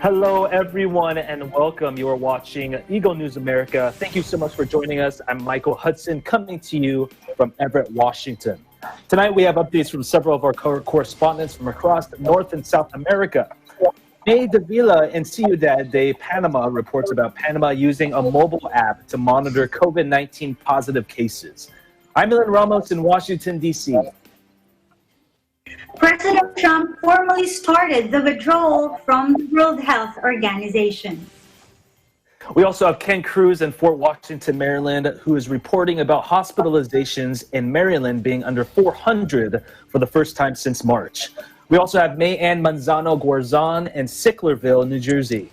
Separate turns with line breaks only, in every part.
Hello, everyone, and welcome. You are watching Eagle News America. Thank you so much for joining us. I'm Michael Hudson, coming to you from Everett, Washington. Tonight, we have updates from several of our correspondents from across North and South America. May Davila in Ciudad de Panama reports about Panama using a mobile app to monitor COVID-19 positive cases. I'm Milan Ramos in Washington, D.C.
President Trump formally started the withdrawal from the World Health Organization.
We also have Ken Cruz in Fort Washington, Maryland, who is reporting about hospitalizations in Maryland being under 400 for the first time since March. We also have May Ann Manzano Guarzon in Sicklerville, New Jersey.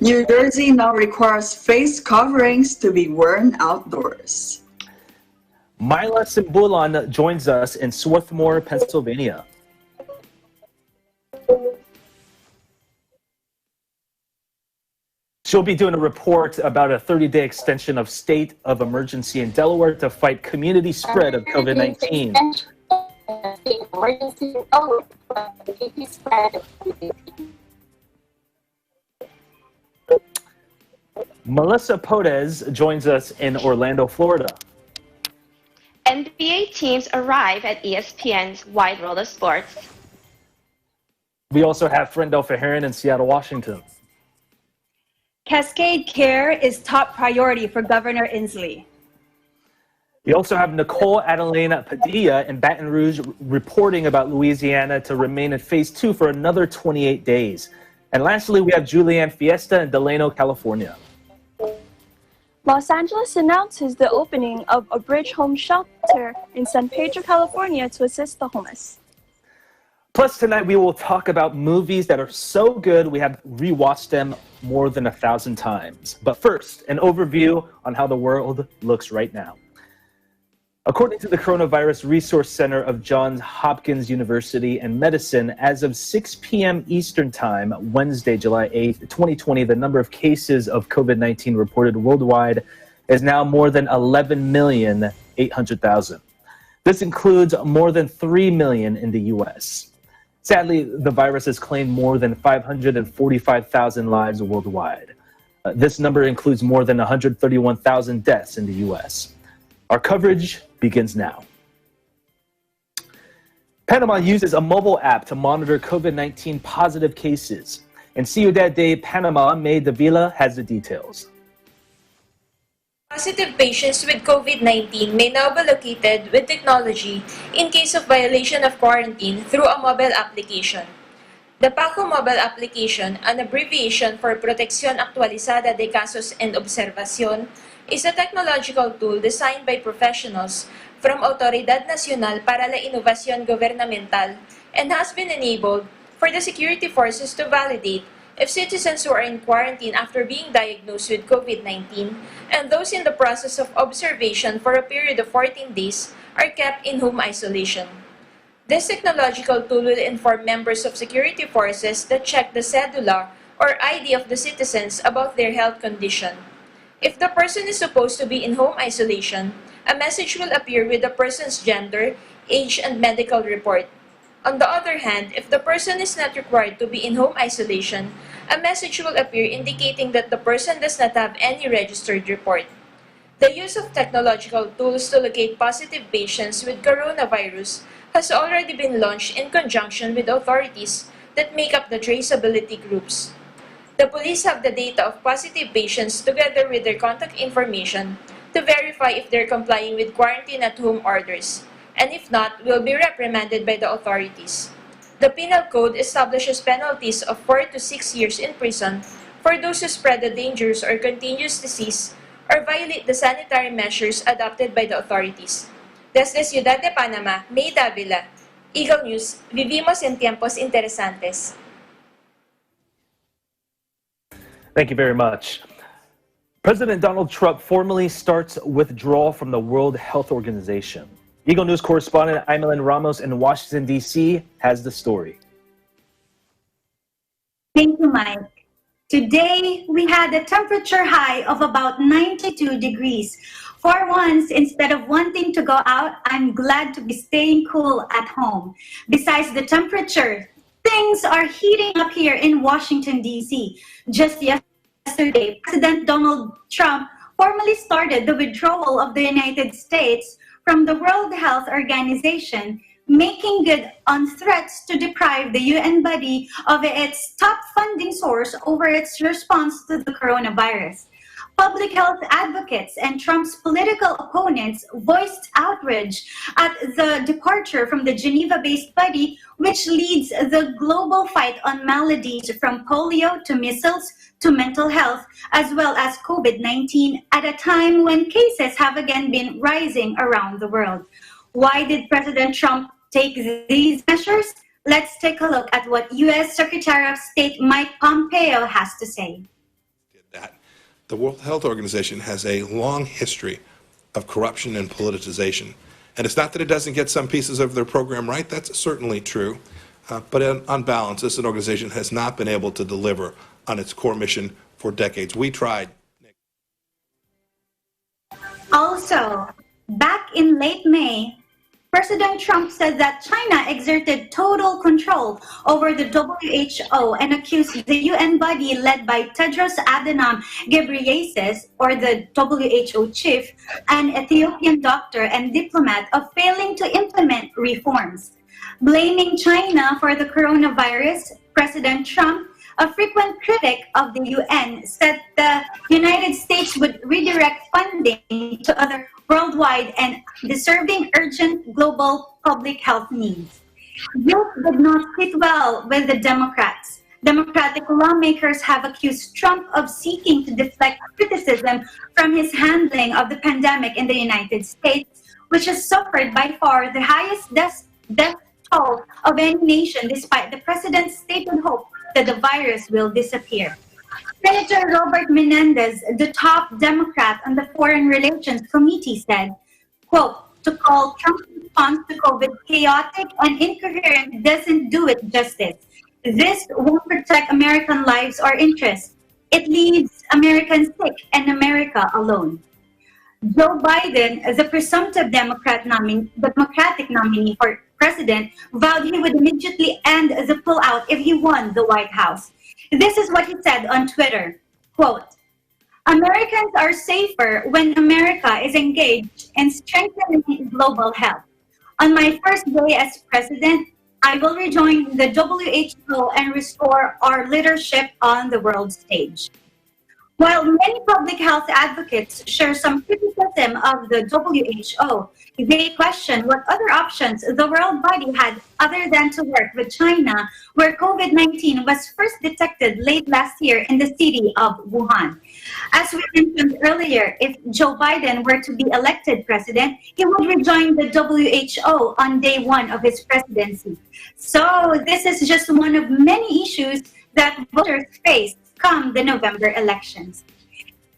New Jersey now requires face coverings to be worn outdoors.
Myla Simbulan joins us in Swarthmore, Pennsylvania. She'll be doing a report about a 30-day extension of state of emergency in Delaware to fight community spread of COVID-19. Melissa Podez joins us in Orlando, Florida.
NBA teams arrive at ESPN's Wide World of Sports.
We also have Frendel Faharin in Seattle, Washington.
Cascade Care is top priority for Governor Inslee.
We also have Nicole Adelena Padilla in Baton Rouge reporting about Louisiana to remain in phase 2 for another 28 days. And lastly, we have Julianne Fiesta in Delano, California.
Los Angeles announces the opening of a bridge home shelter in San Pedro, California to assist the homeless.
Plus, tonight we will talk about movies that are so good we have rewatched them more than 1,000 times. But first, an overview on how the world looks right now. According to the Coronavirus Resource Center of Johns Hopkins University and Medicine, as of 6 p.m. Eastern Time, Wednesday, July 8th, 2020, the number of cases of COVID-19 reported worldwide is now more than 11,800,000. This includes more than 3 million in the U.S. Sadly, the virus has claimed more than 545,000 lives worldwide. This number includes more than 131,000 deaths in the U.S. Our coverage begins now. Panama uses a mobile app to monitor COVID-19 positive cases. In Ciudad de Panama, May Davila has the details.
Positive patients with COVID-19 may now be located with technology in case of violation of quarantine through a mobile application. The PACO mobile application, an abbreviation for Protección Actualizada de Casos and Observación, is a technological tool designed by professionals from Autoridad Nacional para la Innovación Gubernamental and has been enabled for the security forces to validate if citizens who are in quarantine after being diagnosed with COVID-19 and those in the process of observation for a period of 14 days are kept in home isolation. This technological tool will inform members of security forces that check the cedula or ID of the citizens about their health condition. If the person is supposed to be in home isolation, a message will appear with the person's gender, age, and medical report. On the other hand, if the person is not required to be in home isolation, a message will appear indicating that the person does not have any registered report. The use of technological tools to locate positive patients with coronavirus has already been launched in conjunction with authorities that make up the traceability groups. The police have the data of positive patients together with their contact information to verify if they're complying with quarantine at home orders, and if not, will be reprimanded by the authorities. The Penal Code establishes penalties of 4 to 6 years in prison for those who spread a dangerous or contagious disease or violate the sanitary measures adopted by the authorities. Desde Ciudad de Panama, May Davila, Eagle News, vivimos en tiempos interesantes.
Thank you very much. President Donald Trump formally starts withdrawal from the World Health Organization. Eagle News correspondent Imelin Ramos in Washington, D.C. has the story.
Thank you, Mike. Today, we had a temperature high of about 92 degrees. For once, instead of wanting to go out, I'm glad to be staying cool at home. Besides the temperature, Things are heating up here in Washington, D.C. Just yesterday, President Donald Trump formally started the withdrawal of the United States from the World Health Organization, making good on threats to deprive the UN body of its top funding source over its response to the coronavirus. Public health advocates and Trump's political opponents voiced outrage at the departure from the Geneva-based body, which leads the global fight on maladies from polio to measles to mental health, as well as COVID-19, at a time when cases have again been rising around the world. Why did President Trump take these measures? Let's take a look at what U.S. Secretary of State Mike Pompeo has to say.
The World Health Organization has a long history of corruption and politicization. And it's not that it doesn't get some pieces of their program right, that's certainly true. But on balance, this organization has not been able to deliver on its core mission for decades. We tried.
Also, back in late May, President Trump said that China exerted total control over the WHO and accused the UN body led by Tedros Adhanom Ghebreyesus, or the WHO chief, an Ethiopian doctor and diplomat, of failing to implement reforms. Blaming China for the coronavirus, President Trump, a frequent critic of the UN, said the United States would redirect funding to other worldwide and deserving urgent global public health needs. This did not sit well with the Democrats. Democratic lawmakers have accused Trump of seeking to deflect criticism from his handling of the pandemic in the United States, which has suffered by far the highest death toll of any nation, despite the president's stated hope that the virus will disappear. Senator Robert Menendez, the top Democrat on the Foreign Relations Committee, said, quote, "To call Trump's response to COVID chaotic and incoherent doesn't do it justice. This won't protect American lives or interests. It leaves Americans sick and America alone." Joe Biden, the presumptive Democratic nominee for president, vowed he would immediately end the pullout if he won the White House. This is what he said on Twitter, quote, "Americans are safer when America is engaged in strengthening global health. On my first day as president, I will rejoin the WHO and restore our leadership on the world stage." While many public health advocates share some criticism of the WHO, they question what other options the world body had other than to work with China, where COVID-19 was first detected late last year in the city of Wuhan. As we mentioned earlier, if Joe Biden were to be elected president, he would rejoin the WHO on day one of his presidency. So this is just one of many issues that voters face come the November elections.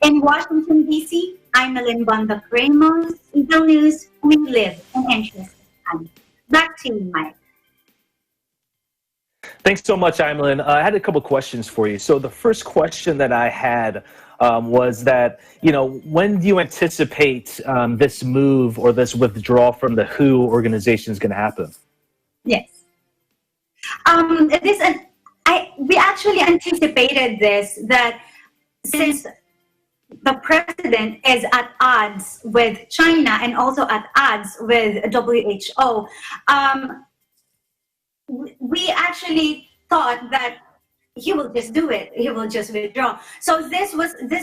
In Washington, D.C., I'm Ellen Bondoc Ramos, Eagle News, we live in interest. Back to you, Mike.
Thanks so much, Aimlin. I had a couple questions for you. So the first question that I had was that, when do you anticipate this move or this withdrawal from the WHO organization is going to happen?
Yes. We actually anticipated this, that since the president is at odds with China and also at odds with WHO, we actually thought that he will just do it. He will just withdraw. So this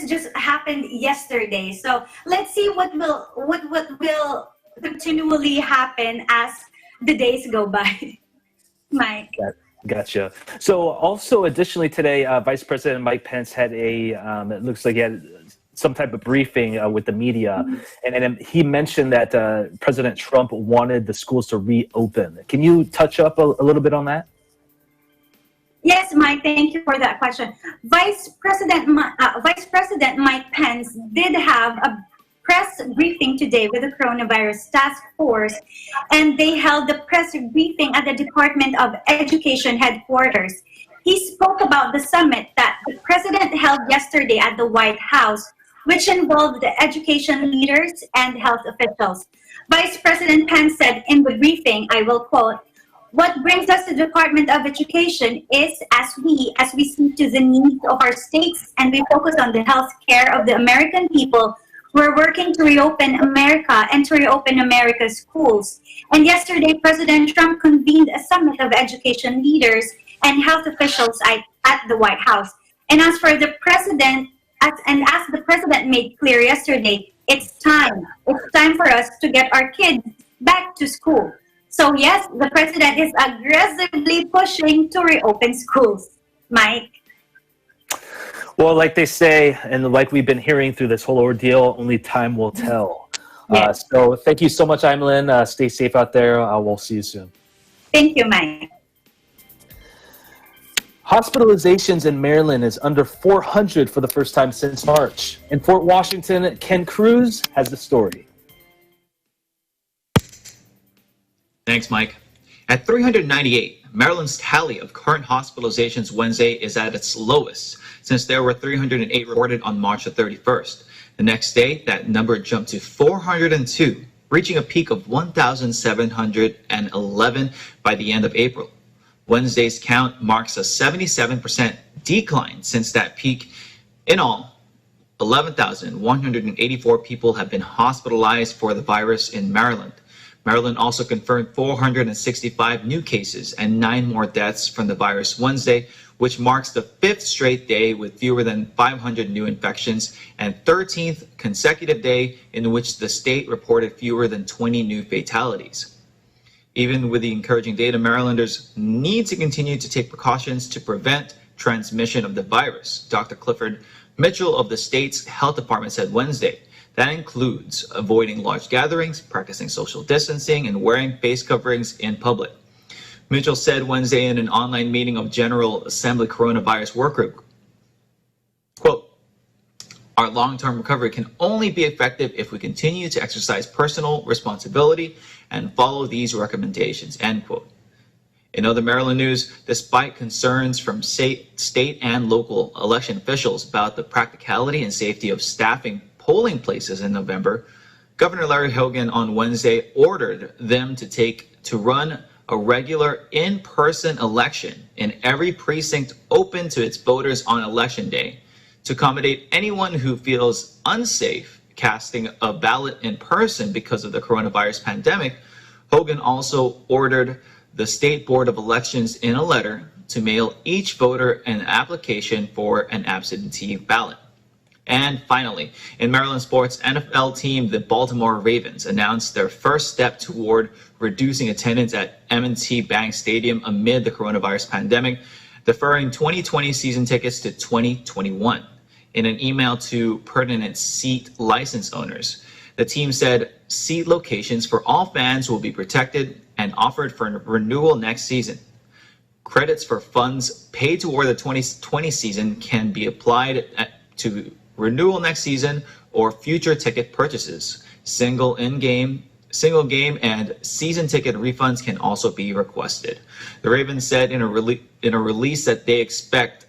just happened yesterday. So let's see what will continually happen as the days go by. Mike.
Gotcha. So also additionally today, Vice President Mike Pence had it looks like he had some type of briefing with the media, and he mentioned that President Trump wanted the schools to reopen. Can you touch up a little bit on that?
Yes, Mike, thank you for that question. Vice President Mike Pence did have a press briefing today with the coronavirus task force, and they held the press briefing at the Department of Education headquarters. He spoke about the summit that the president held yesterday at the White House, which involved the education leaders and health officials. Vice President Pence said in the briefing, I will quote, what brings us to the Department of Education is as we see to the needs of our states and we focus on the health care of the American people, we're working to reopen America and to reopen America's schools. And yesterday, President Trump convened a summit of education leaders and health officials at the White House. And as for the president, as the president made clear yesterday, it's time for us to get our kids back to school. So yes, the president is aggressively pushing to reopen schools. Mike?
Well, like they say, and like we've been hearing through this whole ordeal, only time will tell.
Yes.
So thank you so much, Aimelin. Stay safe out there. We'll see you soon.
Thank you, Mike.
Hospitalizations in Maryland is under 400 for the first time since March. In Fort Washington, Ken Cruz has the story.
Thanks, Mike. At 398, Maryland's tally of current hospitalizations Wednesday is at its lowest since there were 308 reported on March the 31st. The next day, that number jumped to 402, reaching a peak of 1,711 by the end of April. Wednesday's count marks a 77% decline since that peak. In all, 11,184 people have been hospitalized for the virus in Maryland. Maryland also confirmed 465 new cases and 9 more deaths from the virus Wednesday, which marks the 5th straight day with fewer than 500 new infections and 13th consecutive day in which the state reported fewer than 20 new fatalities. Even with the encouraging data, Marylanders need to continue to take precautions to prevent transmission of the virus. Dr. Clifford Mitchell of the state's health department said Wednesday. That includes avoiding large gatherings, practicing social distancing, and wearing face coverings in public. Mitchell said Wednesday in an online meeting of General Assembly Coronavirus Workgroup, quote, "Our long-term recovery can only be effective if we continue to exercise personal responsibility and follow these recommendations," end quote. In other Maryland news, despite concerns from state and local election officials about the practicality and safety of staffing polling places in November, Governor Larry Hogan on Wednesday ordered them to run a regular in-person election in every precinct open to its voters on Election Day. To accommodate anyone who feels unsafe casting a ballot in person because of the coronavirus pandemic, Hogan also ordered the State Board of Elections in a letter to mail each voter an application for an absentee ballot. And finally, in Maryland sports, NFL team the Baltimore Ravens announced their first step toward reducing attendance at M&T Bank Stadium amid the coronavirus pandemic, deferring 2020 season tickets to 2021. In an email to pertinent seat license owners, the team said seat locations for all fans will be protected and offered for renewal next season. Credits for funds paid toward the 2020 season can be applied to renewal next season or future ticket purchases. Single game and season ticket refunds can also be requested. The Ravens said in a release that they expect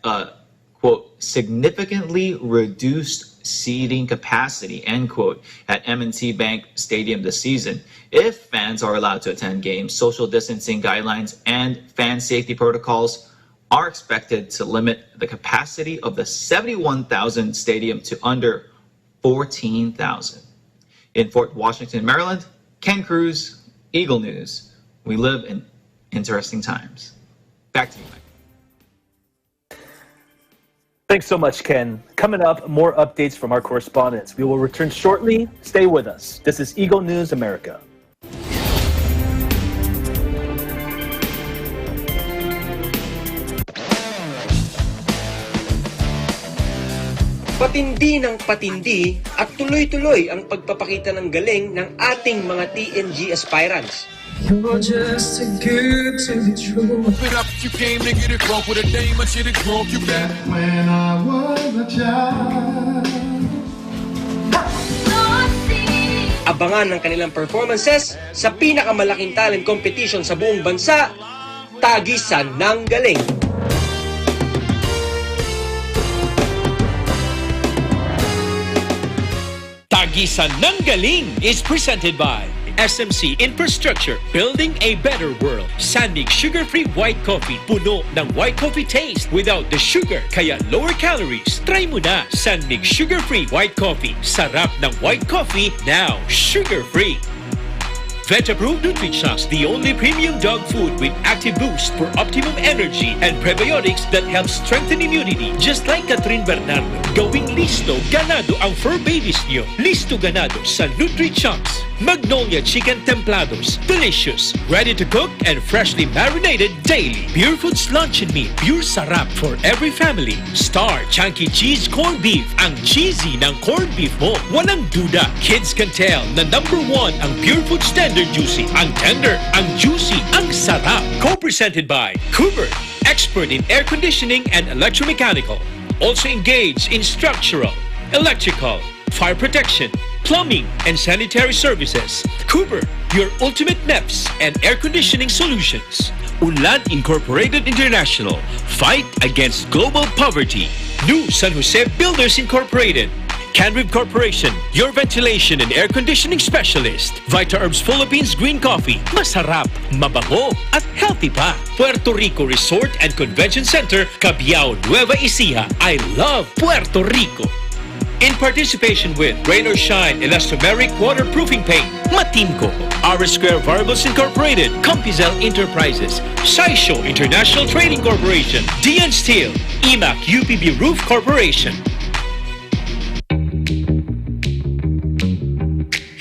quote, significantly reduced seating capacity, end quote, at M&T Bank Stadium this season. If fans are allowed to attend games, social distancing guidelines and fan safety protocols are expected to limit the capacity of the 71,000 stadium to under 14,000. In Fort Washington, Maryland, Ken Cruz, Eagle News. We live in interesting times. Back to you, Mike.
Thanks so much, Ken. Coming up, more updates from our correspondents. We will return shortly. Stay with us. This is Eagle News America.
Patindi ng patindi at tuloy-tuloy ang pagpapakita ng galing ng ating mga TNG aspirants.
You're just too good to be true. Put up you came to get it broke with a dame and shit it broke you back when I was a child.
Abangan ng kanilang performances sa pinakamalaking talent competition sa buong bansa, Tagisan ng Galing.
Tagisan ng Galing is presented by SMC Infrastructure, building a better world. Sandig sugar-free white coffee, puno ng white coffee taste without the sugar, kaya lower calories. Try mo na Sandig sugar-free white coffee. Sarap ng white coffee, now sugar-free. Veg-approved Nutrichunks, the only premium dog food with active boost for optimum energy and prebiotics that help strengthen immunity. Just like Catherine Bernardo, gawing listo ganado ang fur babies niyo. Listo ganado sa Nutrichunks. Magnolia Chicken Templados, delicious, ready to cook and freshly marinated daily. Pure Foods Luncheon Meat, pure sarap for every family. Star Chunky Cheese Corned Beef, ang cheesy ng corned beef mo. Walang duda, kids can tell na #1 ang Pure Foods Tender Juicy. Ang tender, ang juicy, ang sarap. Co-presented by Cooper, expert in air conditioning and electromechanical. Also engaged in structural, electrical, fire protection, plumbing, and sanitary services. Cooper, your ultimate MEPS and air conditioning solutions. Unlad Incorporated International, fight against global poverty. New San Jose Builders Incorporated. Canrib Corporation, your ventilation and air conditioning specialist. Vita Herbs Philippines Green Coffee, masarap, mabango, at healthy pa. Puerto Rico Resort and Convention Center, Cabiao, Nueva Ecija. I love Puerto Rico. In participation with Rain or Shine Elastomeric Waterproofing Paint, Matimco, R Square Variables Incorporated, Compizel Enterprises, Saisho International Trading Corporation, DN Steel, EMAC UPB Roof Corporation.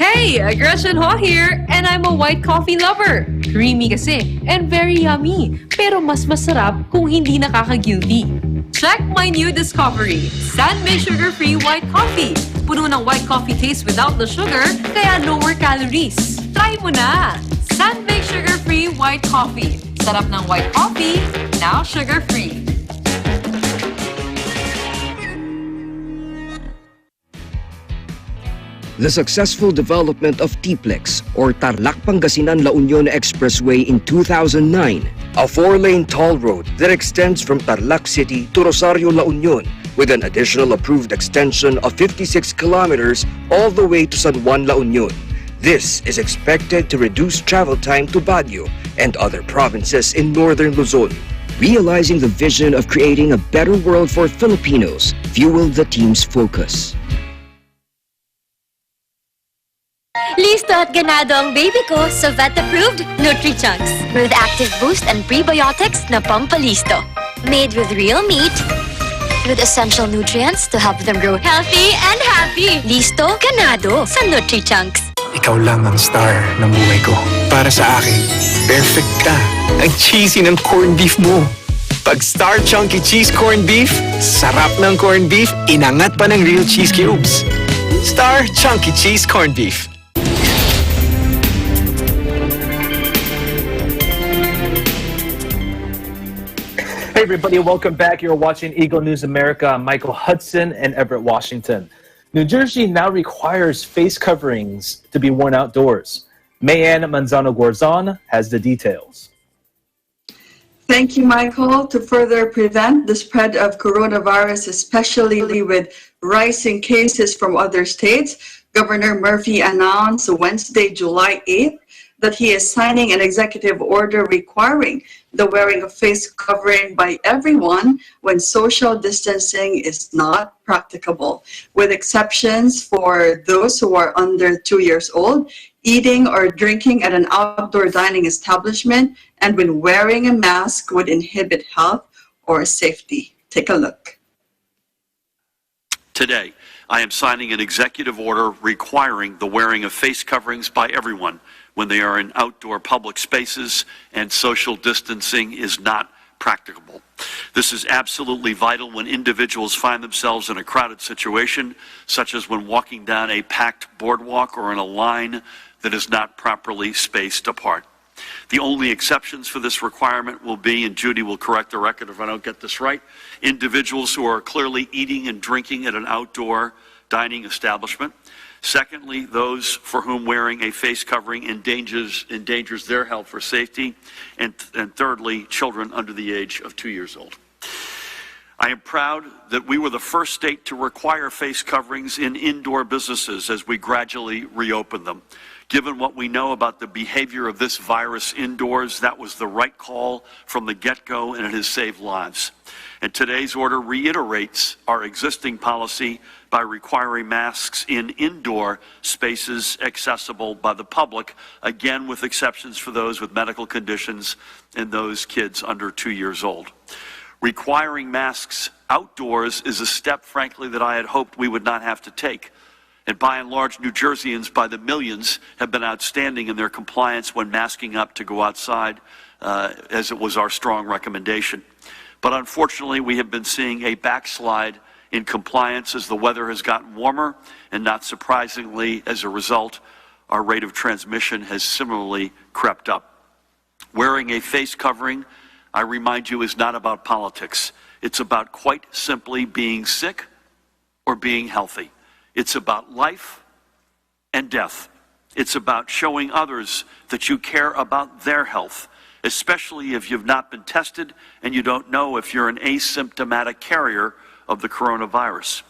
Hey, Aggression Ho here, and I'm a white coffee lover. Creamy kasi, and very yummy. Pero mas masarap kung hindi nakaka-guilty. Check my new discovery, San-Made Sugar-Free White Coffee. Puno ng white coffee taste without the sugar, kaya lower calories. Try mo na! San-Made Sugar-Free White Coffee. Sarap ng white coffee, now sugar-free.
The successful development of TPLEX, or Tarlac Pangasinan La Union Expressway in 2009, a 4-lane toll road that extends from Tarlac City to Rosario La Union, with an additional approved extension of 56 kilometers all the way to San Juan La Union. This is expected to reduce travel time to Baguio and other provinces in northern Luzon. Realizing the vision of creating a better world for Filipinos fueled the team's focus.
Listo at ganado ang baby ko sa vet-approved Nutrichunks with active boost and prebiotics na pampalisto. Made with real meat, with essential nutrients to help them grow healthy and happy. Listo, ganado sa Nutrichunks.
Ikaw lang ang star ng buhay ko. Para sa akin, perfect ka. Ang cheesy ng corned beef mo. Pag Star Chunky Cheese Corned Beef, sarap ng corned beef, inangat pa ng real cheese cubes. Star Chunky Cheese Corned Beef.
Hey everybody, welcome back. You're watching Eagle News America. I'm Michael Hudson and Everett Washington. New Jersey now requires face coverings to be worn outdoors. Mayan Manzano-Gorzon has the details.
Thank you, Michael. To further prevent the spread of coronavirus, especially with rising cases from other states, Governor Murphy announced Wednesday, July 8th, that he is signing an executive order requiring the wearing of face covering by everyone when social distancing is not practicable, with exceptions for those who are under 2 years old, eating or drinking at an outdoor dining establishment, and when wearing a mask would inhibit health or safety. Take a look.
Today, I am signing an executive order requiring the wearing of face coverings by everyone when they are in outdoor public spaces and social distancing is not practicable. This is absolutely vital when individuals find themselves in a crowded situation, such as when walking down a packed boardwalk or in a line that is not properly spaced apart. The only exceptions for this requirement will be, and Judy will correct the record if I don't get this right, individuals who are clearly eating and drinking at an outdoor dining establishment. Secondly, those for whom wearing a face covering endangers their health or safety. And thirdly, children under the age of 2 years old. I am proud that we were the first state to require face coverings in indoor businesses as we gradually reopen them. Given what we know about the behavior of this virus indoors, that was the right call from the get-go, and it has saved lives. And today's order reiterates our existing policy by requiring masks in indoor spaces accessible by the public, again with exceptions for those with medical conditions and those kids under 2 years old. Requiring masks outdoors is a step, frankly, that I had hoped we would not have to take. And by and large, New Jerseyans, by the millions, have been outstanding in their compliance when masking up to go outside, as it was our strong recommendation. But unfortunately, we have been seeing a backslide in compliance as the weather has gotten warmer, and not surprisingly, as a result, our rate of transmission has similarly crept up. Wearing a face covering, I remind you, is not about politics. It's about quite simply being sick or being healthy. It's about life and death. It's about showing others that you care about their health, especially if you've not been tested and you don't know if you're an asymptomatic carrier of the coronavirus.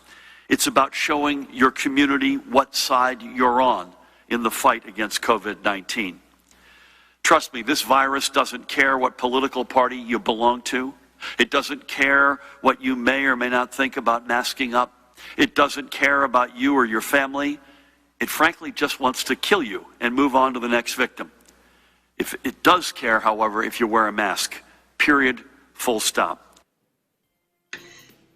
It's about showing your community what side you're on in the fight against COVID-19. Trust me, this virus doesn't care what political party you belong to. It doesn't care what you may or may not think about masking up. It doesn't care about you or your family. It frankly just wants to kill you and move on to the next victim. If it does care, however, if you wear a mask, period, full stop.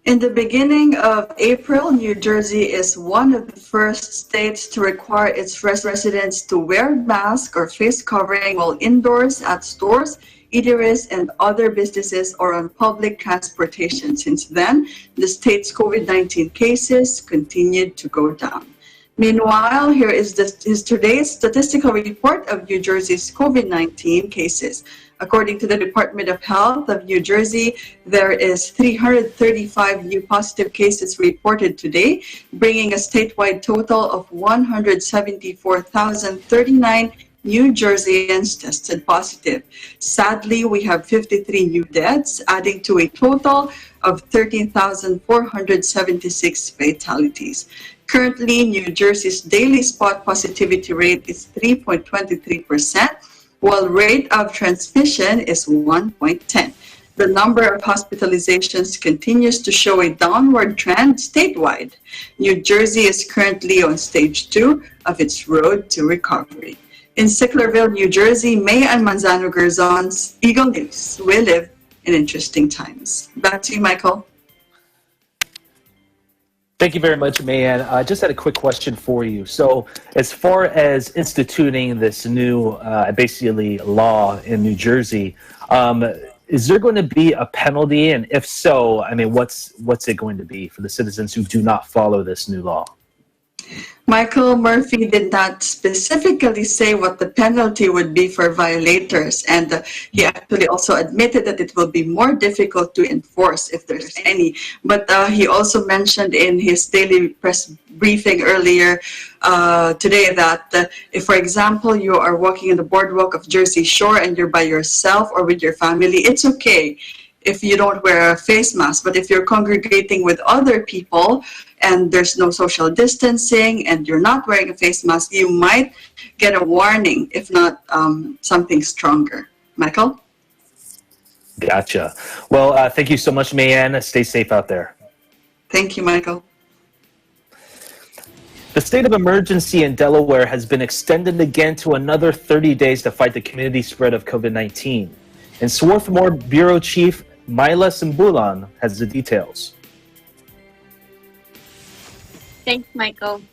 In the beginning of April, New Jersey is one of the first states to require its residents to wear a mask or face covering while indoors at stores, eateries, and other businesses or on public transportation. Since then, the state's COVID-19 cases continued to go down. Meanwhile, here is today's statistical report of New Jersey's COVID-19 cases. According to the Department of Health of New Jersey, there is 335 new positive cases reported today, bringing a statewide total of 174,039 New Jerseyans tested positive. Sadly, we have 53 new deaths, adding to a total of 13,476 fatalities. Currently, New Jersey's daily spot positivity rate is 3.23%, while rate of transmission is 1.10. The number of hospitalizations continues to show a downward trend statewide. New Jersey is currently on stage 2 of its road to recovery. In Sicklerville, New Jersey, May and Manzano Garzon's Eagle News. We live in interesting times. Back to you, Michael.
Thank you very much, Mayan. I just had a quick question for you. So as far as instituting this new, basically, law in New Jersey, is there going to be a penalty? And if so, I mean, what's it going to be for the citizens who do not follow this new law?
Michael Murphy did not specifically say what the penalty would be for violators, and he actually also admitted that it will be more difficult to enforce if there's any. But he also mentioned in his daily press briefing earlier today that if, for example, you are walking in the boardwalk of Jersey Shore and you're by yourself or with your family, it's okay if you don't wear a face mask. But if you're congregating with other people and there's no social distancing and you're not wearing a face mask, you might get a warning, if not something stronger. Michael?
Gotcha. Well, thank you so much, Mayan. Stay safe out there.
Thank you, Michael.
The state of emergency in Delaware has been extended again to another 30 days to fight the community spread of COVID-19. And Swarthmore Bureau Chief Myla Simbulan has the details.
Thanks, Michael.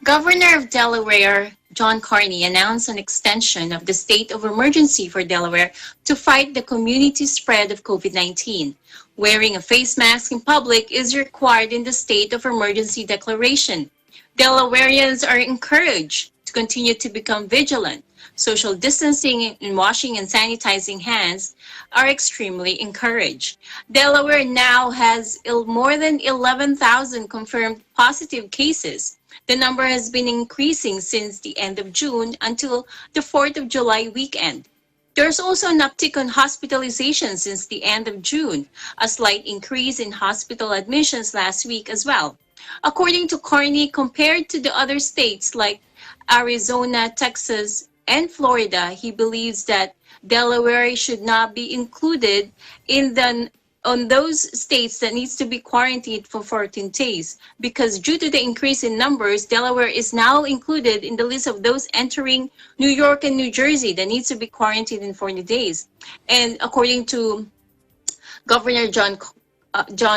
Governor of Delaware, John Carney, announced an extension of the state of emergency for Delaware to fight the community spread of COVID-19. Wearing a face mask in public is required in the state of emergency declaration. Delawareans are encouraged to continue to become vigilant. Social distancing and washing and sanitizing hands are extremely encouraged. Delaware now has more than 11,000 confirmed positive cases. The number has been increasing since the end of June until the 4th of July weekend. There's also an uptick on hospitalizations since the end of June, a slight increase in hospital admissions last week as well. According to Carney, compared to the other states like Arizona, Texas, and Florida, he believes that Delaware should not be included on those states that needs to be quarantined for 14 days, because due to the increase in numbers, Delaware is now included in the list of those entering New York and New Jersey that needs to be quarantined in 40 days. And according to Governor John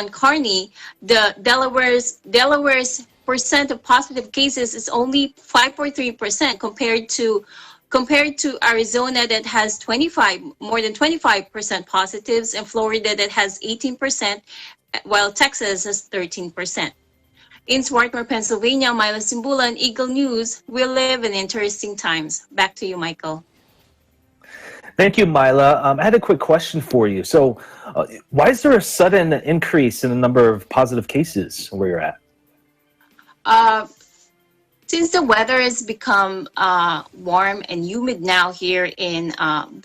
Carney, the Delaware's percent of positive cases is only 5.3% compared to Arizona that has more than 25% positives, and Florida that has 18%, while Texas has 13%. In Swarthmore, Pennsylvania, Mila Simbulan, Eagle News. We live in interesting times. Back to you, Michael.
Thank you, Mila. I had a quick question for you. So why is there a sudden increase in the number of positive cases where you're at?
Since the weather has become warm and humid now here in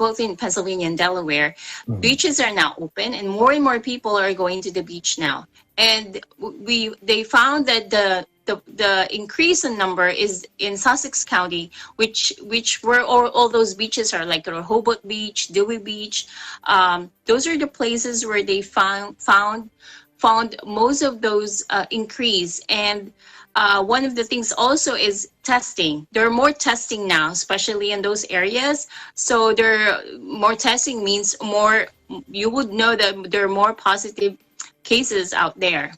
both in Pennsylvania and Delaware, beaches are now open, and more people are going to the beach now. And they found that the increase in number is in Sussex County, which where all those beaches are, like Rehoboth Beach, Dewey Beach. Those are the places where they found most of those increase. And one of the things also is testing. There are more testing now, especially in those areas. So more testing means more, you would know that there are more positive cases out there.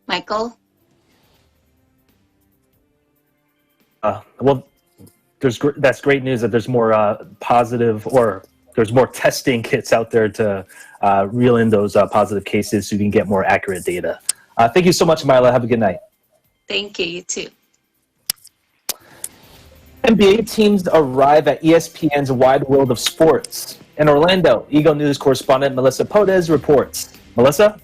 Michael?
Well, that's great news that there's more positive, or there's more testing kits out there to reel in those positive cases so you can get more accurate data. Thank you so much, Mila. Have a good night.
Thank you. You too.
NBA teams arrive at ESPN's Wide World of Sports. In Orlando, Eagle News correspondent Melissa Podez reports. Melissa?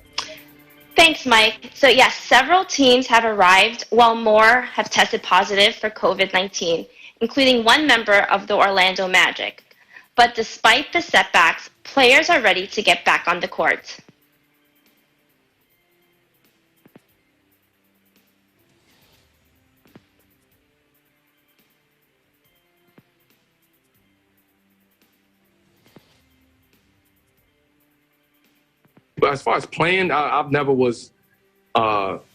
Thanks, Mike. So yes, several teams have arrived, while more have tested positive for COVID-19, including one member of the Orlando Magic. But despite the setbacks, players are ready to get back on the court.
But as far as playing, I've never was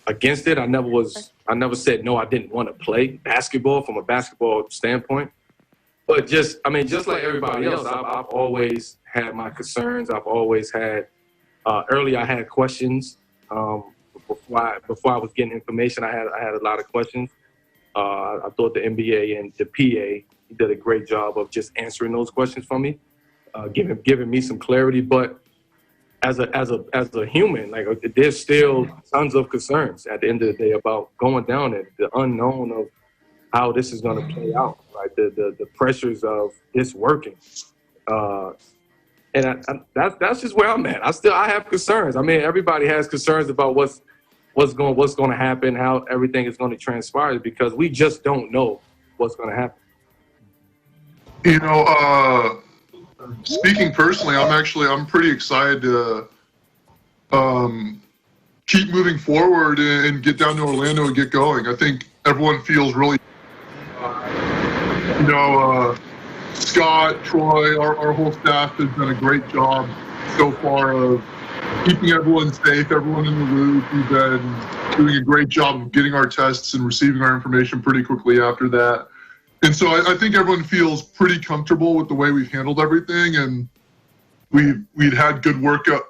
against it. I never said no. I didn't want to play basketball from a basketball standpoint. But just like everybody else, I've always had my concerns. I've always had. Early, I had questions. Before I was getting information, I had a lot of questions. I thought the NBA and the PA did a great job of just answering those questions for me, giving me some clarity. But as a human, like, there's still tons of concerns at the end of the day about going down there, the unknown of how this is going to play out, right? The pressures of this working, and that's just where I'm at. I have concerns. I mean, everybody has concerns about what's going to happen, how everything is going to transpire, because we just don't know what's going to happen.
You know, speaking personally, I'm pretty excited to keep moving forward and get down to Orlando and get going. I think everyone feels really, Scott, Troy, our whole staff has done a great job so far of keeping everyone safe, everyone in the loop. We've been doing a great job of getting our tests and receiving our information pretty quickly after that. And so I think everyone feels pretty comfortable with the way we've handled everything, and we'd had good workouts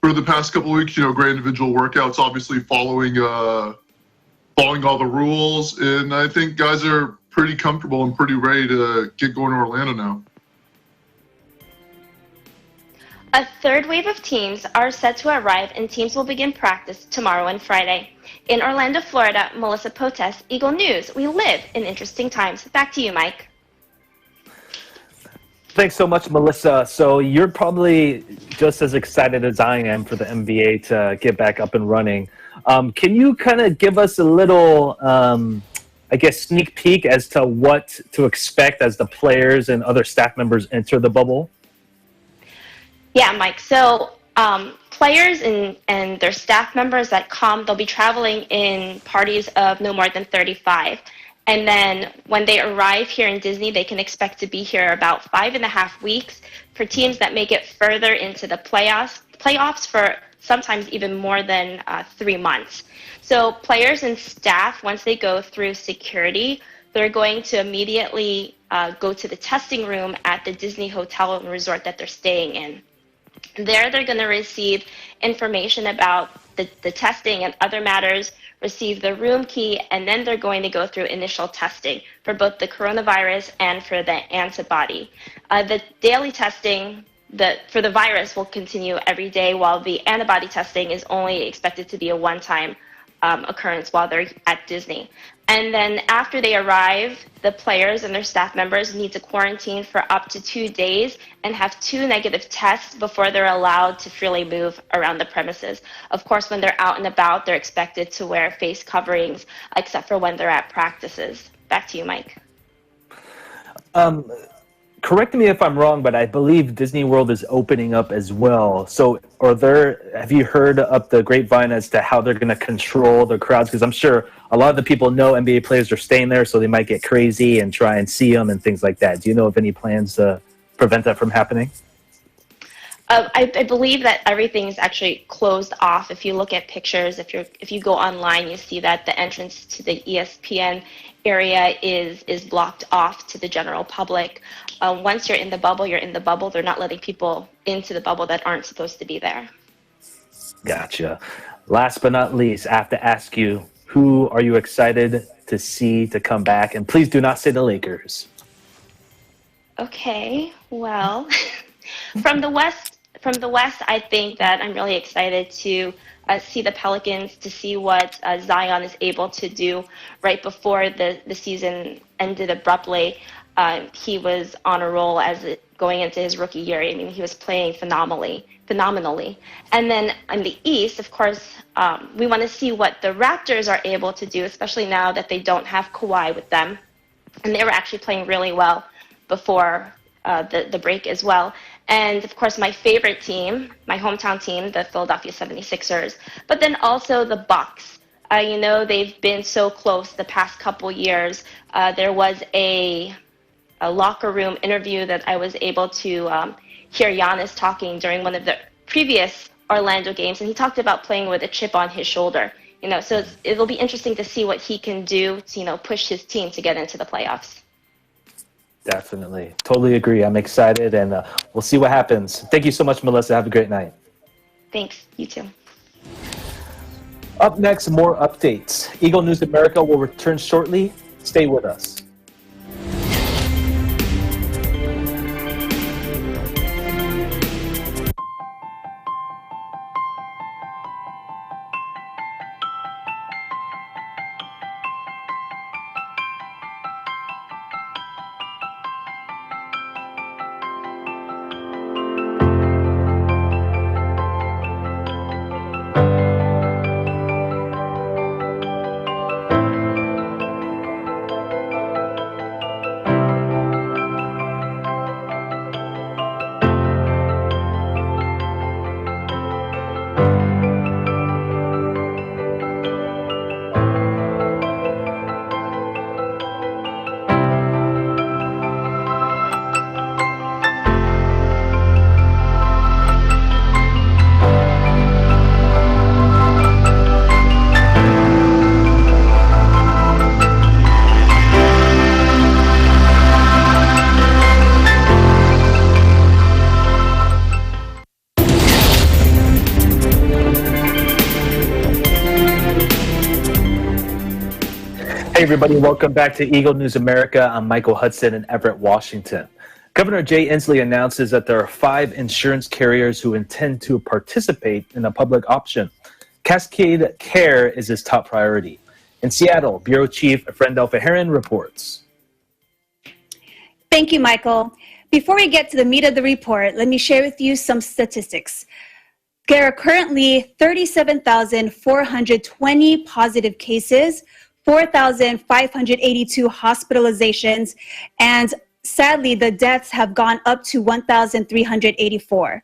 for the past couple of weeks. Great individual workouts, obviously following all the rules, and I think guys are pretty comfortable and pretty ready to get going to Orlando now.
A third wave of teams are set to arrive, and teams will begin practice tomorrow and Friday. In Orlando, Florida, Melissa Potes, Eagle News. We live in interesting times. Back to you, Mike.
Thanks so much, Melissa. So you're probably just as excited as I am for the NBA to get back up and running. Can you kind of give us a little, sneak peek as to what to expect as the players and other staff members enter the bubble?
Yeah, Mike. So Players and their staff members that come, they'll be traveling in parties of no more than 35. And then when they arrive here in Disney, they can expect to be here about 5.5 weeks. For teams that make it further into the playoffs for sometimes even more than 3 months. So players and staff, once they go through security, they're going to immediately go to the testing room at the Disney hotel and resort that they're staying in. There, they're going to receive information about the testing and other matters, receive the room key, and then they're going to go through initial testing for both the coronavirus and for the antibody. The daily testing for the virus will continue every day, while the antibody testing is only expected to be a one-time occurrence while they're at Disney. And then after they arrive, the players and their staff members need to quarantine for up to 2 days and have 2 negative tests before they're allowed to freely move around the premises. Of course, when they're out and about, they're expected to wear face coverings, except for when they're at practices. Back to you, Mike.
Correct me if I'm wrong, but I believe Disney World is opening up as well. So have you heard up the grapevine as to how they're going to control the crowds? Because I'm sure a lot of the people know NBA players are staying there, so they might get crazy and try and see them and things like that. Do you know of any plans to prevent that from happening?
I believe that everything is actually closed off. If you look at pictures, if you go online, you see that the entrance to the ESPN area is blocked off to the general public. Once you're in the bubble, you're in the bubble. They're not letting people into the bubble that aren't supposed to be there.
Gotcha. Last but not least, I have to ask you, who are you excited to see to come back? And please do not say the Lakers.
Okay, well, from the West, I think that I'm really excited to see the Pelicans, to see what Zion is able to do right before the season ended abruptly. He was on a roll going into his rookie year. I mean, he was playing phenomenally. And then in the East, of course, we want to see what the Raptors are able to do, especially now that they don't have Kawhi with them. And they were actually playing really well before the break as well. And of course, my favorite team, my hometown team, the Philadelphia 76ers, but then also the Bucks. They've been so close the past couple years. There was a locker room interview that I was able to hear Giannis talking during one of the previous Orlando games, and he talked about playing with a chip on his shoulder. So it'll be interesting to see what he can do to, push his team to get into the playoffs.
Definitely. Totally agree. I'm excited, and we'll see what happens. Thank you so much, Melissa. Have a great night.
Thanks. You too.
Up next, more updates. Eagle News America will return shortly. Stay with us. Hey everybody, welcome back to Eagle News America. I'm Michael Hudson in Everett, Washington. Governor Jay Inslee announces that there are 5 insurance carriers who intend to participate in a public option. Cascade Care is his top priority. In Seattle, Bureau Chief Frendel Feheran reports.
Thank you, Michael. Before we get to the meat of the report, let me share with you some statistics. There are currently 37,420 positive cases, 4,582 hospitalizations, and sadly, the deaths have gone up to 1,384.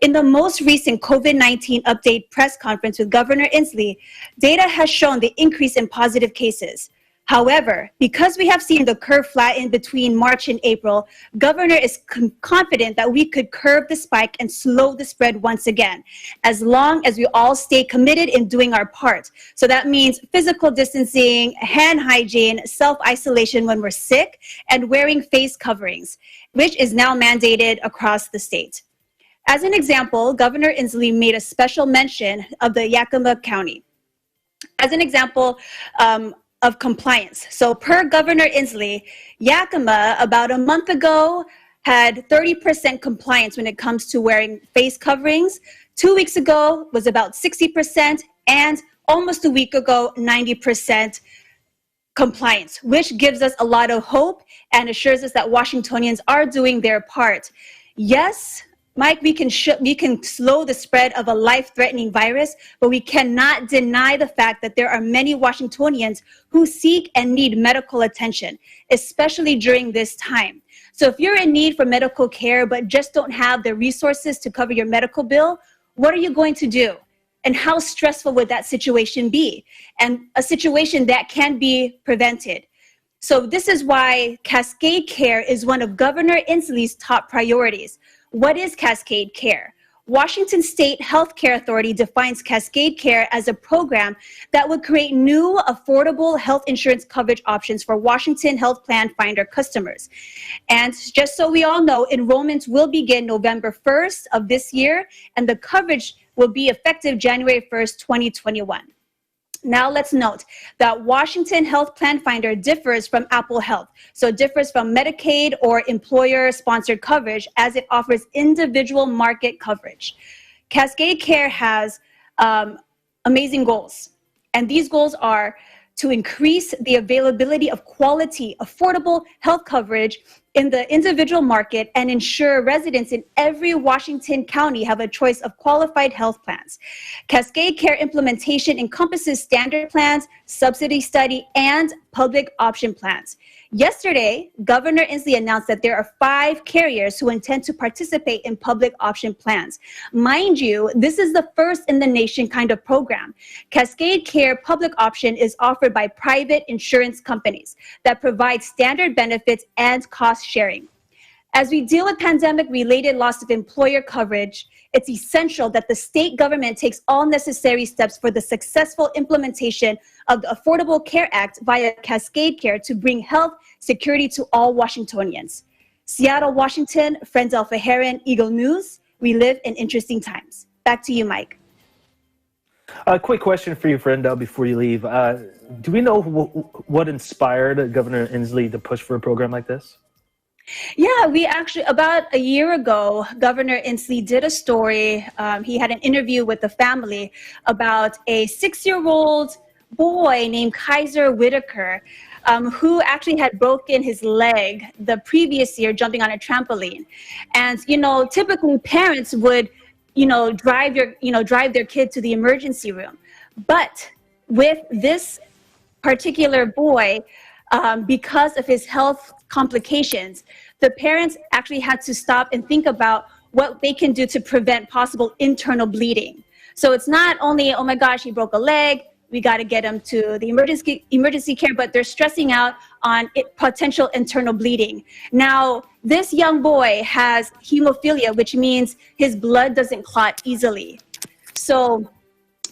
In the most recent COVID-19 update press conference with Governor Inslee, data has shown the increase in positive cases. However, because we have seen the curve flatten between March and April, Governor is confident that we could curb the spike and slow the spread once again, as long as we all stay committed in doing our part. So that means physical distancing, hand hygiene, self-isolation when we're sick, and wearing face coverings, which is now mandated across the state. As an example, Governor Inslee made a special mention of the Yakima County. As an example, of compliance. So per Governor Inslee, Yakima about a month ago had 30% compliance when it comes to wearing face coverings. 2 weeks ago was about 60%, and almost a week ago, 90% compliance, which gives us a lot of hope and assures us that Washingtonians are doing their part. Yes, Mike, we can slow the spread of a life-threatening virus, but we cannot deny the fact that there are many Washingtonians who seek and need medical attention, especially during this time. So if you're in need for medical care but just don't have the resources to cover your medical bill, what are you going to do? And how stressful would that situation be? And a situation that can be prevented. So this is why Cascade Care is one of Governor Inslee's top priorities. What is Cascade Care? Washington State Health Care Authority defines Cascade Care as a program that would create new, affordable health insurance coverage options for Washington Health Plan Finder customers. And just so we all know, enrollments will begin November 1st of this year, and the coverage will be effective January 1st, 2021. Now let's note that Washington Health Plan Finder differs from Apple Health. So it differs from Medicaid or employer-sponsored coverage as it offers individual market coverage. Cascade Care has amazing goals. And these goals are to increase the availability of quality, affordable health coverage in the individual market and ensure residents in every Washington county have a choice of qualified health plans. Cascade Care implementation encompasses standard plans, subsidy study, and public option plans. Yesterday, Governor Inslee announced that there are 5 carriers who intend to participate in public option plans. Mind you, this is the first in the nation kind of program. Cascade Care public option is offered by private insurance companies that provide standard benefits and cost sharing. As we deal with pandemic-related loss of employer coverage, it's essential that the state government takes all necessary steps for the successful implementation of the Affordable Care Act via Cascade Care to bring health security to all Washingtonians. Seattle, Washington, Frendel Faharan, Eagle News. We live in interesting times. Back to you, Mike.
A quick question for you, Frendel, before you leave. Do we know what inspired Governor Inslee to push for a program like this?
Yeah, we actually, about a year ago, Governor Inslee did a story. He had an interview with the family about a 6-year-old boy named Kaiser Whitaker, who actually had broken his leg the previous year jumping on a trampoline. And, you know, typically parents would, drive their kid to the emergency room. But with this particular boy, because of his health complications, the parents actually had to stop and think about what they can do to prevent possible internal bleeding. So it's not only, oh my gosh, he broke a leg, we got to get him to the emergency care, but they're stressing out on potential internal bleeding. Now, this young boy has hemophilia, which means his blood doesn't clot easily. So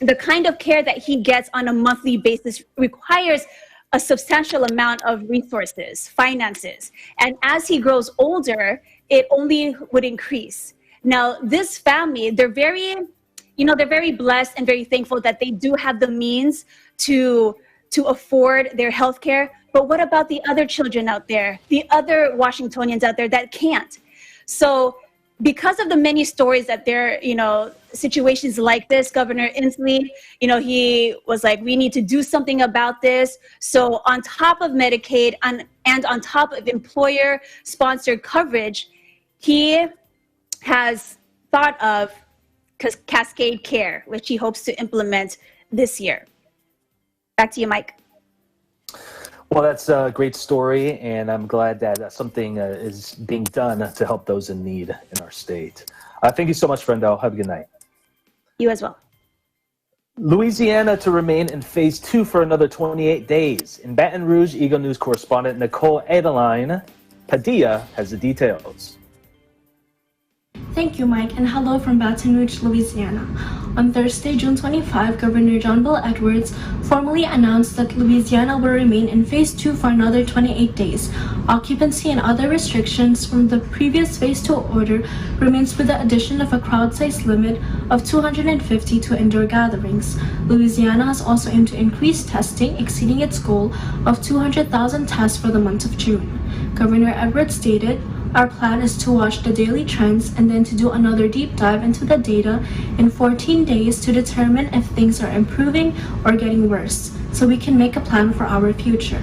the kind of care that he gets on a monthly basis requires a substantial amount of resources, finances. And as he grows older, it only would increase. Now, this family, they're very blessed and very thankful that they do have the means to afford their health care. But what about the other children out there, the other Washingtonians out there that can't? So because of the many stories that there, situations like this, Governor Inslee, he was like, we need to do something about this. So on top of Medicaid and on top of employer-sponsored coverage, he has thought of Cascade Care, which he hopes to implement this year. Back to you, Mike.
Well, that's a great story, and I'm glad that something is being done to help those in need in our state. Thank you so much, Friendo. Have a good night.
You as well.
Louisiana to remain in phase 2 for another 28 days. In Baton Rouge, Eagle News correspondent Nicole Adeline Padilla has the details.
Thank you, Mike, and hello from Baton Rouge, Louisiana. On Thursday, June 25, Governor John Bel Edwards formally announced that Louisiana will remain in Phase 2 for another 28 days. Occupancy and other restrictions from the previous Phase 2 order remains with the addition of a crowd size limit of 250 to indoor gatherings. Louisiana has also aimed to increase testing, exceeding its goal of 200,000 tests for the month of June. Governor Edwards stated, "Our plan is to watch the daily trends and then to do another deep dive into the data in 14 days to determine if things are improving or getting worse, so we can make a plan for our future.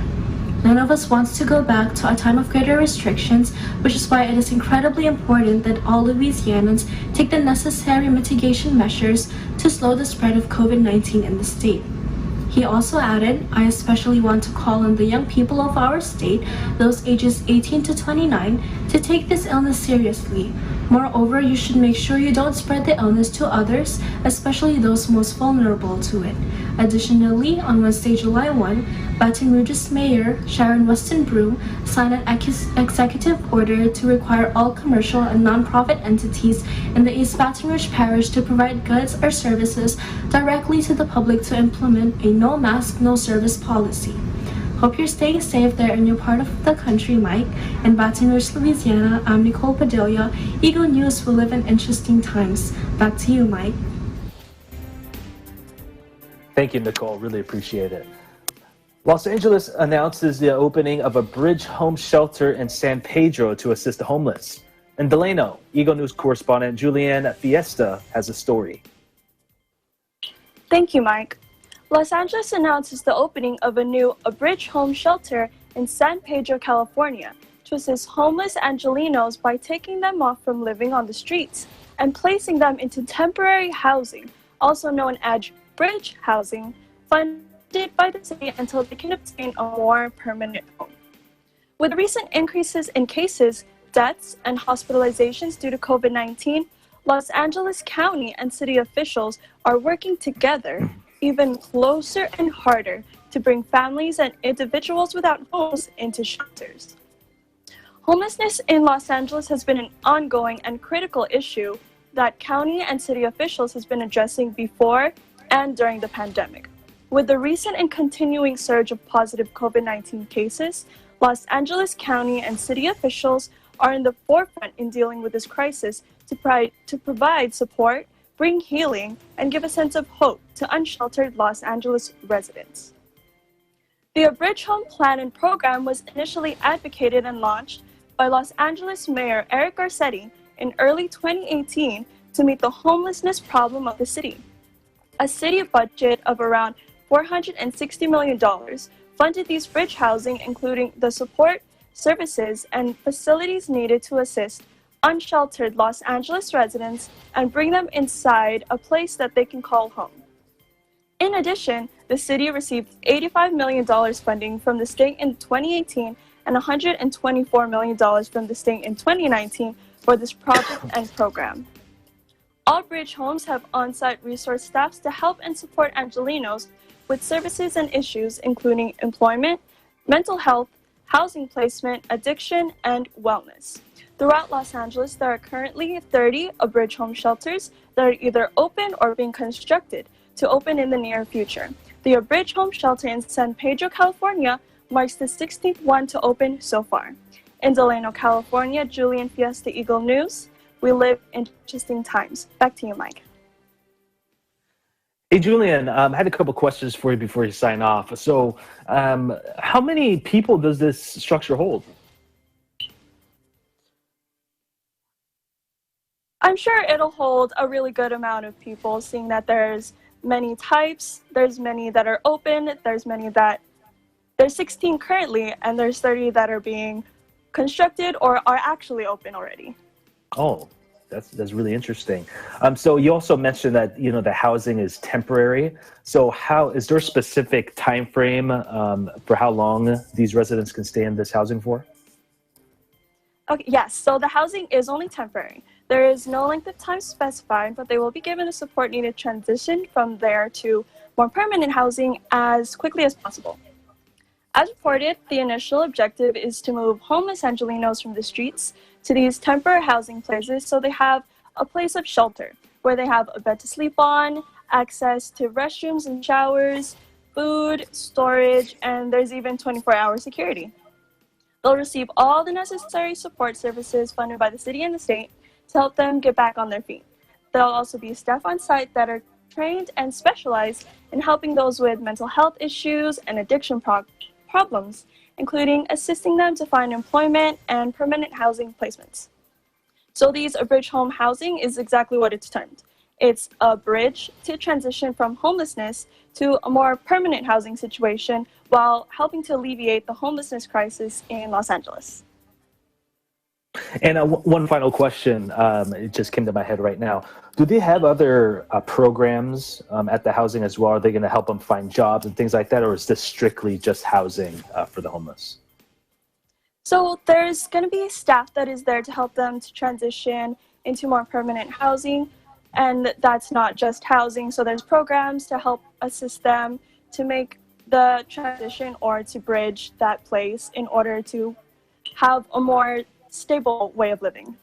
None of us wants to go back to a time of greater restrictions, which is why it is incredibly important that all Louisianans take the necessary mitigation measures to slow the spread of COVID-19 in the state." He also added, "I especially want to call on the young people of our state, those ages 18 to 29, to take this illness seriously. Moreover, you should make sure you don't spread the illness to others, especially those most vulnerable to it." Additionally, on Wednesday, July 1, Baton Rouge's Mayor, Sharon Weston Broome, signed an executive order to require all commercial and nonprofit entities in the East Baton Rouge Parish to provide goods or services directly to the public to implement a no mask, no service policy. Hope you're staying safe there in your part of the country, Mike. In Baton Rouge, Louisiana, I'm Nicole Padilla. Eagle News will live in interesting times. Back to you, Mike.
Thank you, Nicole. Really appreciate it. Los Angeles announces the opening of a bridge home shelter in San Pedro to assist the homeless. In Delano, Eagle News correspondent Julianne Fiesta has a story.
Thank you, Mike. Los Angeles announces the opening of a bridge home shelter in San Pedro, California, to assist homeless Angelenos by taking them off from living on the streets and placing them into temporary housing, also known as bridge housing, funded by the city until they can obtain a more permanent home. With recent increases in cases, deaths, and hospitalizations due to COVID-19, Los Angeles County and city officials are working together even closer and harder to bring families and individuals without homes into shelters. Homelessness in Los Angeles has been an ongoing and critical issue that county and city officials has been addressing before and during the pandemic. With the recent and continuing surge of positive COVID-19 cases, Los Angeles County and city officials are in the forefront in dealing with this crisis to provide support, bring healing, and give a sense of hope to unsheltered Los Angeles residents. The Bridge Home Plan and Program was initially advocated and launched by Los Angeles Mayor Eric Garcetti in early 2018 to meet the homelessness problem of the city. A city budget of around $460 million funded these bridge housing, including the support, services, and facilities needed to assist unsheltered Los Angeles residents and bring them inside a place that they can call home. In addition, the city received $85 million funding from the state in 2018 and $124 million from the state in 2019 for this project and program. All bridge homes have on-site resource staffs to help and support Angelenos with services and issues including employment, mental health, housing placement, addiction, and wellness. Throughout Los Angeles, there are currently 30 bridge home shelters that are either open or being constructed to open in the near future. The bridge home shelter in San Pedro, California marks the 16th one to open so far. In Delano, California, Julian Fiesta, Eagle News. We live in interesting times. Back to you, Mike.
Hey, Julian, I had a couple questions for you before you sign off. So how many people does this structure hold?
I'm sure it'll hold a really good amount of people, seeing that there's many types, there's many that are open, there's 16 currently, and there's 30 that are being constructed or are actually open already.
Oh, that's really interesting. So you also mentioned that the housing is temporary. So is there a specific time frame for how long these residents can stay in this housing for?
Okay, yes. So the housing is only temporary. There is no length of time specified, but they will be given the support needed to transition from there to more permanent housing as quickly as possible. As reported, the initial objective is to move homeless Angelenos from the streets to these temporary housing places so they have a place of shelter where they have a bed to sleep on, access to restrooms and showers, food, storage, and there's even 24-hour security. They'll receive all the necessary support services funded by the city and the state to help them get back on their feet. There'll also be staff on site that are trained and specialized in helping those with mental health issues and addiction problems, including assisting them to find employment and permanent housing placements. So these bridge home housing is exactly what it's termed. It's a bridge to transition from homelessness to a more permanent housing situation while helping to alleviate the homelessness crisis in Los Angeles.
And one final question, it just came to my head right now. Do they have other programs at the housing as well? Are they going to help them find jobs and things like that, or is this strictly just housing for the homeless?
So there's going to be staff that is there to help them to transition into more permanent housing, and that's not just housing. So there's programs to help assist them to make the transition or to bridge that place in order to have a more stable way of living.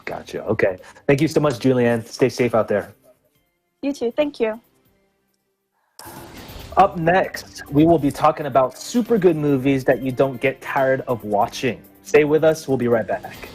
Gotcha. Okay. Thank you so much, Julianne. Stay safe out there.
You too. Thank you.
Up next, we will be talking about super good movies that you don't get tired of watching. Stay with us. We'll be right back.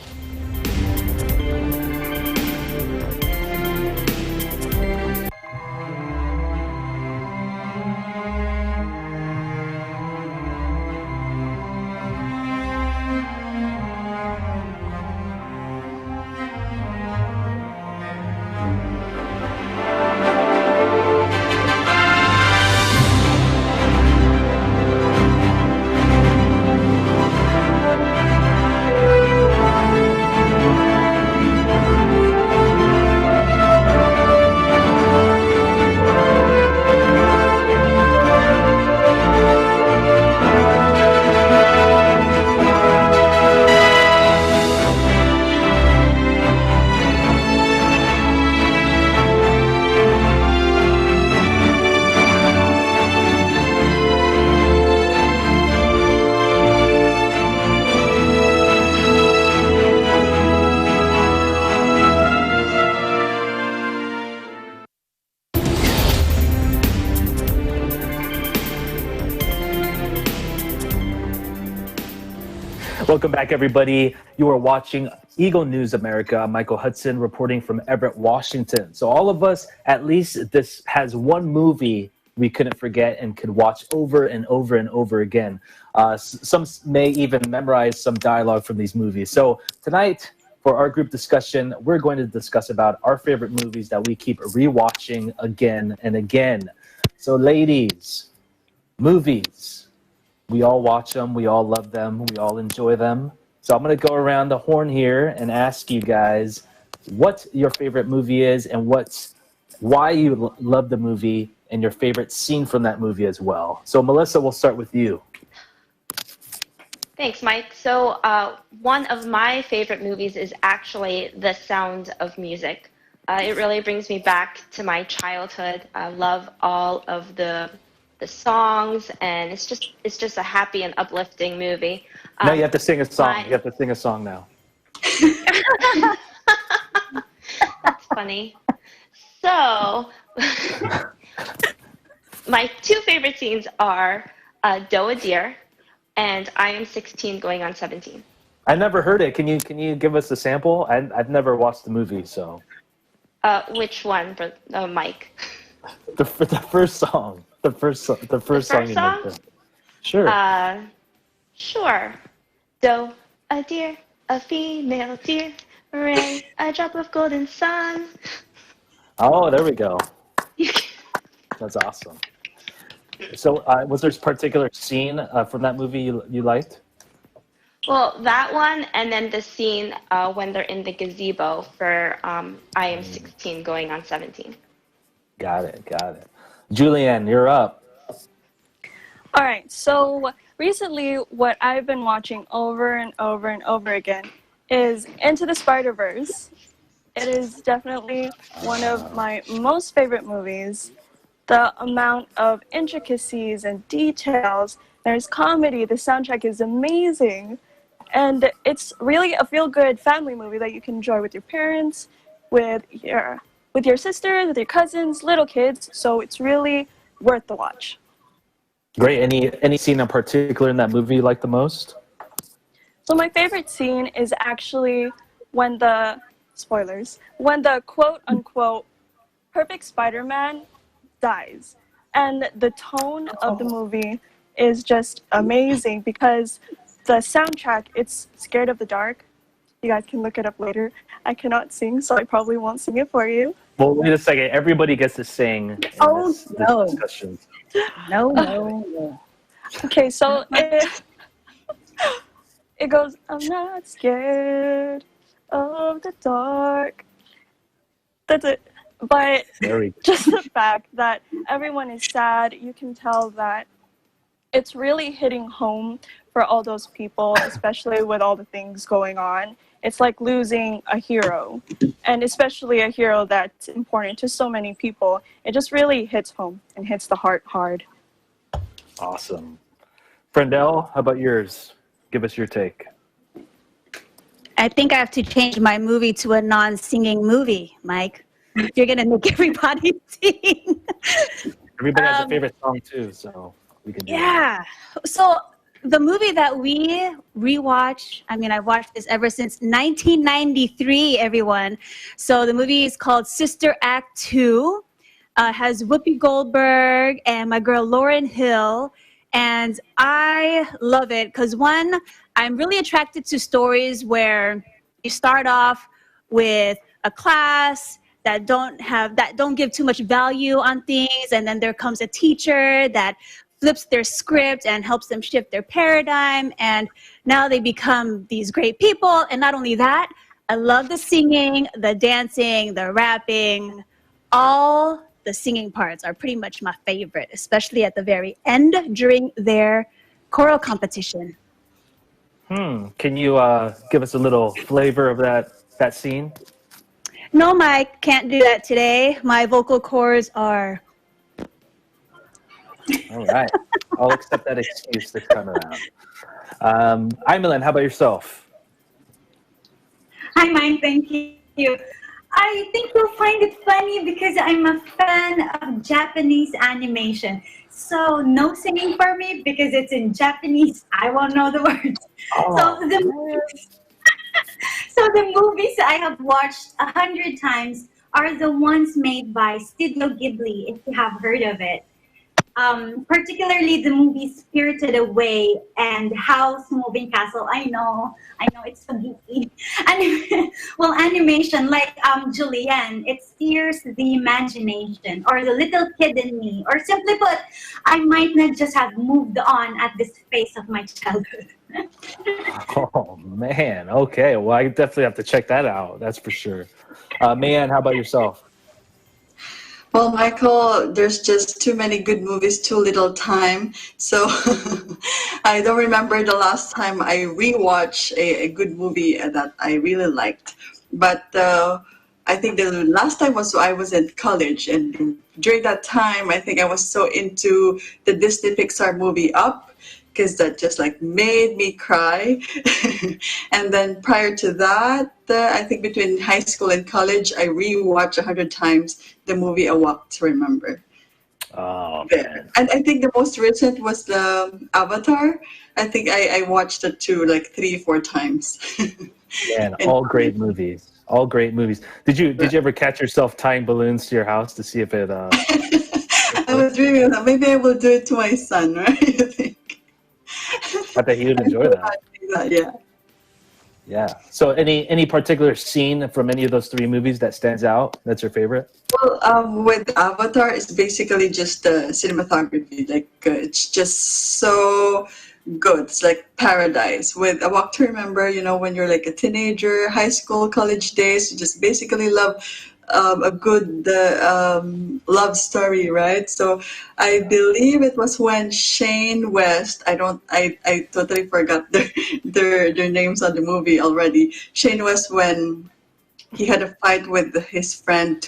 Welcome back, everybody. You are watching Eagle News America. I'm Michael Hudson reporting from Everett, Washington. So all of us, at least this has one movie we couldn't forget and could watch over and over and over again. Some may even memorize some dialogue from these movies. So tonight, for our group discussion, we're going to discuss about our favorite movies that we keep rewatching again and again. So ladies, movies. We all watch them, we all love them, we all enjoy them. So I'm going to go around the horn here and ask you guys what your favorite movie is and why you love the movie and your favorite scene from that movie as well. So Melissa, we'll start with you.
Thanks, Mike. So one of my favorite movies is actually The Sound of Music. It really brings me back to my childhood. I love all of the songs, and it's just a happy and uplifting movie.
Now you have to sing a song. You have to sing a song now.
That's funny. So my two favorite scenes are Doe a Deer and I Am 16 Going on 17.
I never heard it. Can you give us a sample? I've never watched the movie, so.
Which one, Mike?
The first song. The first song you mentioned. Sure.
Sure. Doe a deer, a female deer, rain, a drop of golden sun.
Oh, there we go. That's awesome. So, was there a particular scene from that movie you liked?
Well, that one, and then the scene when they're in the gazebo for I Am 16 Going on 17.
Got it. Julianne, you're up.
All right, so recently what I've been watching over and over and over again is Into the Spider-Verse. It is definitely one of my most favorite movies. The amount of intricacies and details, there's comedy, the soundtrack is amazing. And it's really a feel-good family movie that you can enjoy with your parents, with your sisters, with your cousins, little kids. So it's really worth the watch.
Great. Any scene in particular in that movie you like the most?
So my favorite scene is actually when the quote-unquote perfect Spider-Man dies. And the tone of the movie is just amazing because the soundtrack, it's Scared of the Dark. You guys can look it up later. I cannot sing, so I probably won't sing it for you.
Well, wait a second. Everybody gets to sing in this discussion.
No.
Okay, so it goes, I'm not scared of the dark. That's it. But just the fact that everyone is sad, you can tell that it's really hitting home for all those people, especially with all the things going on. It's like losing a hero, and especially a hero that's important to so many people. It just really hits home and hits the heart hard.
Awesome. Friendelle, how about yours? Give us your take.
I think I have to change my movie to a non-singing movie, Mike. You're going to make everybody sing.
Everybody has a favorite song too, so we can do
that. So the movie that we rewatch, I mean, I've watched this ever since 1993, everyone. So the movie is called Sister Act 2. Has Whoopi Goldberg and my girl Lauryn Hill. And I love it because, one, I'm really attracted to stories where you start off with a class that don't give too much value on things, and then there comes a teacher that flips their script and helps them shift their paradigm, and now they become these great people. And not only that, I love the singing, the dancing, the rapping. All the singing parts are pretty much my favorite, especially at the very end during their choral competition.
Can you give us a little flavor of that scene?
No, Mike, can't do that today. My vocal cords are...
All right. I'll accept that excuse this time around. Aimelin, how about yourself?
Hi, Mike. Thank you. I think you'll find it funny because I'm a fan of Japanese animation. So no singing for me because it's in Japanese. I won't know the words. So the movies I have watched 100 times are the ones made by Studio Ghibli, if you have heard of it. Particularly the movie Spirited Away and House Moving Castle. I know it's so geeky. Animation like Julianne, it steers the imagination or the little kid in me. Or simply put, I might not just have moved on at this phase of my childhood.
Oh, man. Okay. Well, I definitely have to check that out. That's for sure. Mayan, how about yourself?
Well, Michael, there's just too many good movies, too little time. So I don't remember the last time I rewatched a good movie that I really liked. But I think the last time was I was in college. And during that time, I think I was so into the Disney Pixar movie Up, because that just like made me cry. And then prior to that, I think between high school and college, I rewatched 100 times the movie A Walk to Remember.
Oh, man.
And I think the most recent was the Avatar. I think I watched it too, like 3-4 times.
Man, all great movies. All great movies. Did you ever catch yourself tying balloons to your house to see if it?
I was dreaming of that. Maybe I will do it to my son, right?
I bet he would enjoy that.
Yeah.
Yeah. So any particular scene from any of those three movies that stands out? That's your favorite?
Well, with Avatar, it's basically just the cinematography. Like it's just so good. It's like paradise. With A Walk to Remember, when you're like a teenager, high school, college days, you just basically love a good love story, right? So I believe it was when Shane West, I totally forgot their names on the movie already. Shane West, when he had a fight with his friend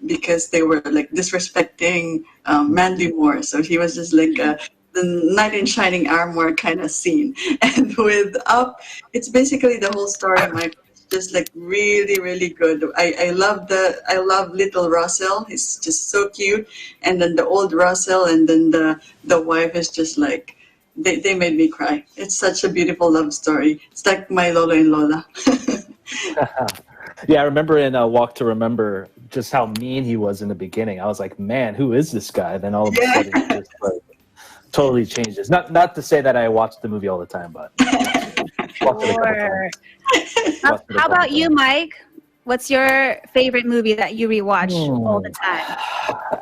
because they were like disrespecting Mandy Moore. So he was just like the knight in shining armor kind of scene. And with Up, it's basically the whole story, Michael. It's just like really, really good. I love little Russell. He's just so cute. And then the old Russell, and then the wife is just like, they made me cry. It's such a beautiful love story. It's like my Lolo and Lola.
Yeah, I remember in Walk to Remember just how mean he was in the beginning. I was like, man, who is this guy? Then all of a sudden, he just like, totally changes. Not to say that I watch the movie all the time, but
How about you, Mike? What's your favorite movie that you rewatch all the time?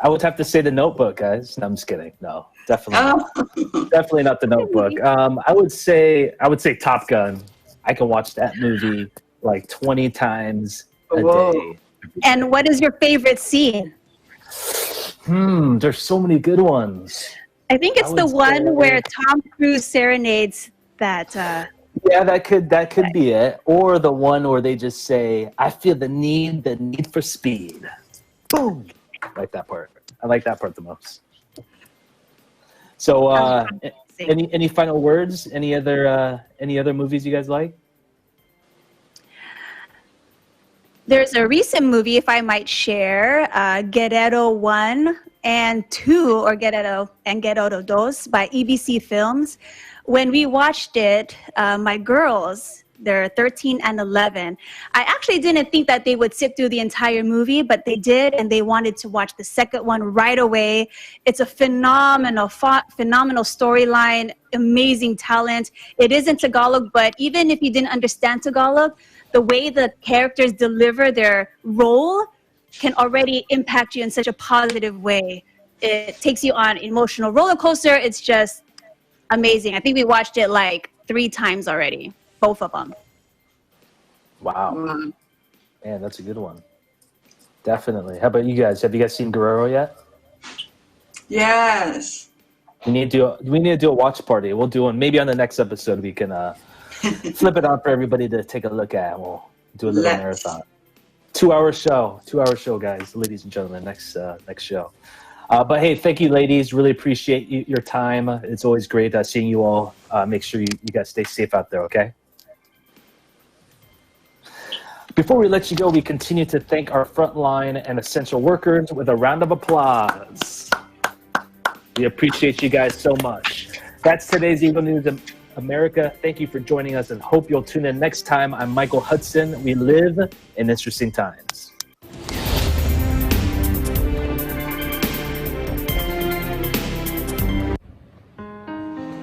I would have to say The Notebook, guys. No, I'm just kidding. No, definitely not. Definitely not The Notebook. I would say Top Gun. I can watch that movie like 20 times a day.
And what is your favorite scene?
There's so many good ones.
I think it's the one where Tom Cruise serenades that.
Yeah, that could be it. Or the one where they just say, "I feel the need for speed." Boom. I like that part. I like that part the most. So, any final words? Any other movies you guys like?
There's a recent movie, if I might share, Guerrero 1 and 2, or Guerrero and Guerrero 2 by EBC Films. When we watched it, my girls, they're 13 and 11, I actually didn't think that they would sit through the entire movie, but they did, and they wanted to watch the second one right away. It's a phenomenal storyline, amazing talent. It is in Tagalog, but even if you didn't understand Tagalog, the way the characters deliver their role can already impact you in such a positive way. It takes you on an emotional roller coaster. It's just amazing. I think we watched it like 3 times already, both of them.
Wow. Man, that's a good one. Definitely. How about you guys? Have you guys seen Guerrero yet?
Yes.
We need to do a watch party. We'll do one. Maybe on the next episode we can flip it on for everybody to take a look at. We'll do a little marathon. 2-hour show. 2-hour show, guys, ladies and gentlemen. Next show. But hey, thank you, ladies. Really appreciate your time. It's always great seeing you all. Make sure you guys stay safe out there, okay? Before we let you go, we continue to thank our frontline and essential workers with a round of applause. We appreciate you guys so much. That's today's Eagle News America. Thank you for joining us, and hope you'll tune in next time. I'm Michael Hudson. We live in interesting times.